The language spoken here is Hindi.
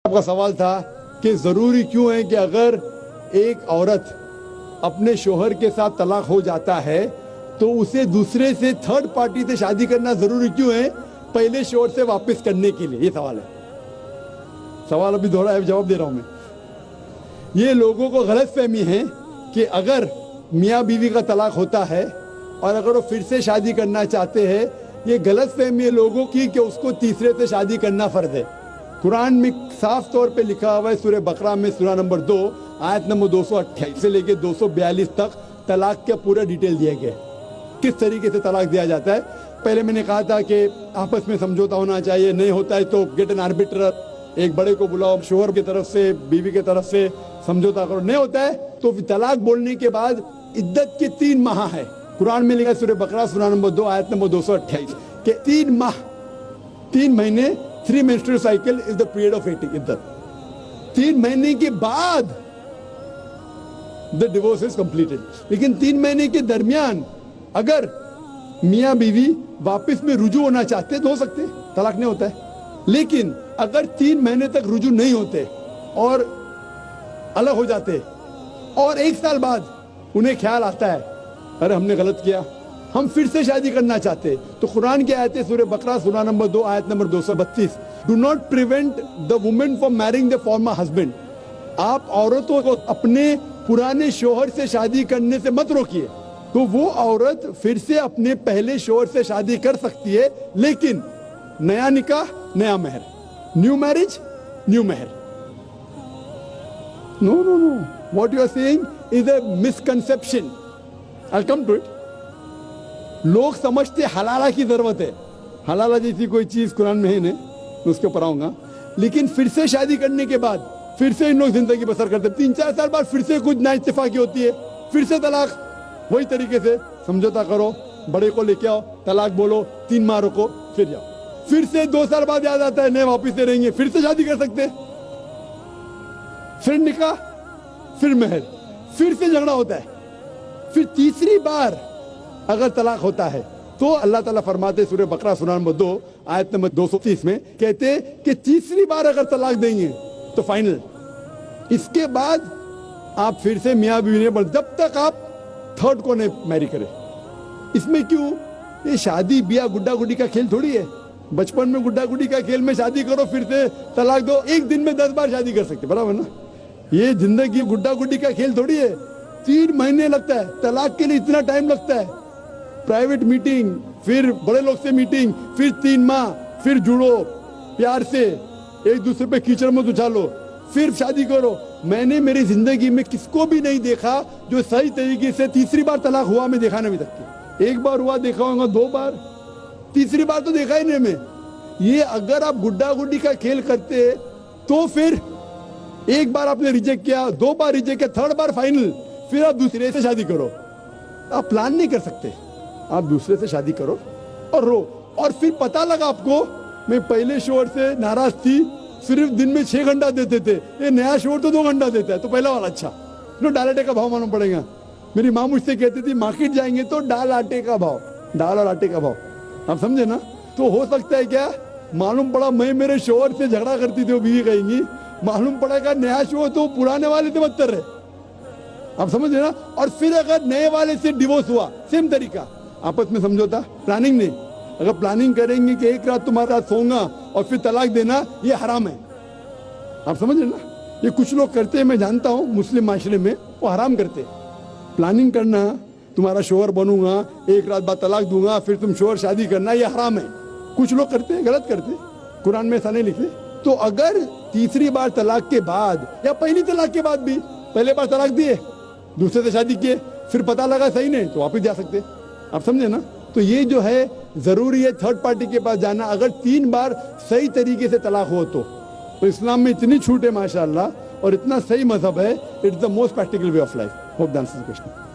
आपका सवाल था कि जरूरी क्यों है कि अगर एक औरत अपने शोहर के साथ तलाक हो जाता है तो उसे दूसरे से थर्ड पार्टी से शादी करना जरूरी क्यों है पहले शोहर से वापस करने के लिए? ये सवाल है। सवाल अभी दोहरा है, जवाब दे रहा हूं मैं। ये लोगों को गलत फहमी है कि अगर मियाँ बीवी का तलाक होता है और अगर वो फिर से शादी करना चाहते हैं, ये गलत फहमी है लोगों की कि उसको तीसरे से शादी करना फर्ज है। कुरान में साफ तौर पे लिखा हुआ है सूरह बकरा में सूरा नंबर 2 आयत नंबर 228 से लेके 242 तक तलाक का पूरा डिटेल दिया गया है, किस तरीके से तलाक दिया जाता है। पहले मैंने कहा था कि आपस में समझौता होना चाहिए, नहीं होता है तो गेट एन आर्बिट्रर, एक बड़े को बुलाओ, शोहर की तरफ से बीवी की तरफ से समझौता करो। नहीं होता है तो तलाक बोलने के बाद इद्दत के 3 माह है। कुरान में लिखा सूरह बकरा सूरा नंबर 2 आयत नंबर 228 के 3 माह, 3 महीने, 3 menstrual cycle is the period of इद्दत। 3 महीने के बाद द डिवोर्स इज कंप्लीटेड। लेकिन 3 महीने के दरमियान अगर मियाँ बीवी वापस में रुजू होना चाहते तो हो सकते, तलाक नहीं होता है। लेकिन अगर 3 महीने तक रुजू नहीं होते और अलग हो जाते और 1 साल बाद उन्हें ख्याल आता है अरे हमने गलत किया, हम फिर से शादी करना चाहते, तो कुरान की आयत है सूरह बकरा सूरा नंबर 2 आयत number 232, do not prevent the women from marrying the former husband. आप औरतों को अपने पुराने शोहर से शादी करने से मत रोकिए। तो वो औरत फिर से अपने पहले शोहर से शादी कर सकती है, लेकिन नया निकाह नया महर, न्यू मैरिज न्यू महर। No no no, what you are saying is a misconception. I come to it. लोग समझते हलाला की जरूरत है, हलाला जैसी कोई चीज कुरान में है नहीं, मैं उसके ऊपर आऊंगा। लेकिन फिर से शादी करने के बाद फिर से इन लोग जिंदगी बसर करते, 3-4 साल बाद फिर से कुछ ना इत्तेफाकी होती है, फिर से तलाक। वही तरीके से समझौता करो, बड़े को लेके आओ, तलाक बोलो, 3 माह रुको, फिर जाओ, फिर से 2 साल बाद याद आता है नहीं वापिस से रहेंगे, फिर से शादी कर सकते, फिर निकाह, फिर महर, फिर से झगड़ा होता है। फिर तीसरी बार अगर तलाक होता है तो अल्लाह ताला फरमाते सूरह बकरा सूरा नंबर 2 आयत नंबर 230 में कहते कि तीसरी बार अगर तलाक देंगे तो फाइनल। इसके बाद आप फिर से मियाँ बीवी ने, जब तक आप थर्ड को नहीं मैरी करें। इसमें क्यों? ये शादी ब्याह गुड्डा गुड्डी का खेल थोड़ी है। बचपन में गुड्डा गुड्डी का खेल में शादी करो फिर से तलाक दो, एक दिन में 10 बार शादी कर सकते, बराबर ना? ये जिंदगी गुड्डा गुड्डी का खेल थोड़ी है। 3 महीने लगता है तलाक के लिए, इतना टाइम लगता है। प्राइवेट मीटिंग, फिर बड़े लोग से मीटिंग, फिर 3 माह, फिर जुड़ो प्यार से, एक दूसरे पे कीचड़ मत उछालो, फिर शादी करो। मैंने मेरी जिंदगी में किसको भी नहीं देखा जो सही तरीके से तीसरी बार तलाक हुआ, मैं देखा नहीं अभी तक। 1 बार हुआ देखा होगा, 2 बार, तीसरी बार तो देखा ही नहीं मैं। ये अगर आप गुड्डा गुड्डी का खेल करते तो फिर 1 बार आपने रिजेक्ट किया, 2 बार रिजेक्ट किया, 3rd बार फाइनल, फिर आप दूसरे से शादी करो। आप प्लान नहीं कर सकते, आप दूसरे से शादी करो और रो। और फिर पता लगा आपको मैं पहले शोहर से नाराज थी, सिर्फ दिन में 6 घंटा देते थे, ये नया शोहर तो 2 घंटा देता है, तो पहला वाला अच्छा। नो, दाल आटे का भाव मालूम पड़ेगा। मेरी माँ मुझसे कहती थी मार्केट जाएंगे तो दाल आटे का भाव, दाल और आटे का भाव, आप समझे ना? तो हो सकता है क्या, मालूम पड़ा मैं मेरे शोहर से झगड़ा करती थी, वो बीवी कहेंगी, मालूम पड़ेगा नया शोहर तो पुराने वाले से बदतर है, आप समझ रहे ना? और फिर अगर नए वाले से डिवोर्स हुआ, सेम तरीका, आपस में समझौता, प्लानिंग नहीं। अगर प्लानिंग करेंगे कि एक रात तुम्हारे साथ सोऊंगा और फिर तलाक देना, ये हराम है, आप समझ रहे ना? ये कुछ लोग करते हैं, मैं जानता हूँ मुस्लिम माशरे में, वो हराम करते। प्लानिंग करना, तुम्हारा शोहर बनूंगा, एक रात बाद तलाक दूंगा, फिर तुम शोहर शादी करना, ये हराम है। कुछ लोग करते हैं, गलत करते हैं, कुरान में ऐसा नहीं लिखे। तो अगर तीसरी बार तलाक के बाद या पहली तलाक के बाद भी, पहले बार तलाक दिए, दूसरे से शादी किए, फिर पता लगा सही नहीं, तो वापिस जा सकते, आप समझे ना? तो ये जो है जरूरी है थर्ड पार्टी के पास जाना, अगर 3 बार सही तरीके से तलाक हो तो इस्लाम में इतनी छूट है माशाअल्लाह, और इतना सही मजहब है, it's the most practical way of life. Hope that answers the question.